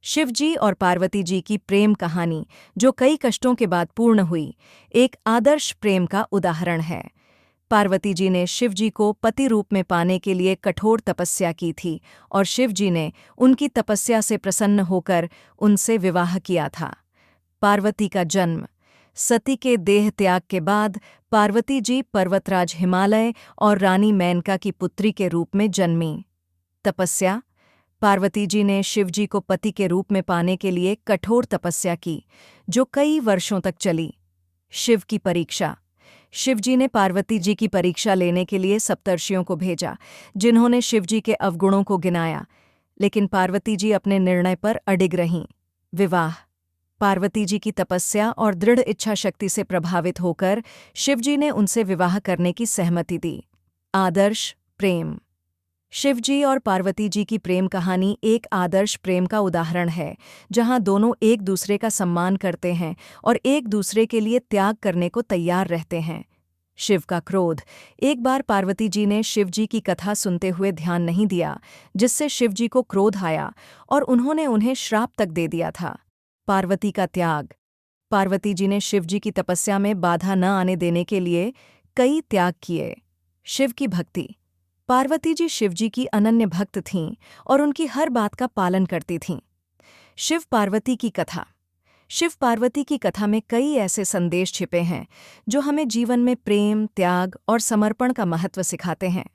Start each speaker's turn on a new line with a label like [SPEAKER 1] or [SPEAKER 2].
[SPEAKER 1] शिवजी और पार्वती जी की प्रेम कहानी, जो कई कष्टों के बाद पूर्ण हुई, एक आदर्श प्रेम का उदाहरण है। पार्वती जी ने शिवजी को पति रूप में पाने के लिए कठोर तपस्या की थी और शिवजी ने उनकी तपस्या से प्रसन्न होकर उनसे विवाह किया था। पार्वती का जन्म। सती के देह त्याग के बाद पार्वती जी पर्वतराज हिमालय और रानी मेनका की पुत्री के रूप में जन्मीं। तपस्या। पार्वती जी ने शिवजी को पति के रूप में पाने के लिए कठोर तपस्या की, जो कई वर्षों तक चली। शिव की परीक्षा। शिवजी ने पार्वती जी की परीक्षा लेने के लिए सप्तर्षियों को भेजा, जिन्होंने शिवजी के अवगुणों को गिनाया, लेकिन पार्वती जी अपने निर्णय पर अडिग रहीं। विवाह। पार्वती जी की तपस्या और दृढ़ इच्छा शक्ति से प्रभावित होकर शिवजी ने उनसे विवाह करने की सहमति दी। आदर्श प्रेम। शिवजी और पार्वती जी की प्रेम कहानी एक आदर्श प्रेम का उदाहरण है, जहां दोनों एक दूसरे का सम्मान करते हैं और एक दूसरे के लिए त्याग करने को तैयार रहते हैं। शिव का क्रोध। एक बार पार्वती जी ने शिवजी की कथा सुनते हुए ध्यान नहीं दिया, जिससे शिवजी को क्रोध आया और उन्होंने उन्हें श्राप तक दे दिया था। पार्वती का त्याग। पार्वती जी ने शिवजी की तपस्या में बाधा न आने देने के लिए कई त्याग किए। शिव की भक्ति। पार्वती जी शिवजी की अनन्य भक्त थीं और उनकी हर बात का पालन करती थीं। शिव पार्वती की कथा। शिव पार्वती की कथा में कई ऐसे संदेश छिपे हैं जो हमें जीवन में प्रेम, त्याग और समर्पण का महत्व सिखाते हैं।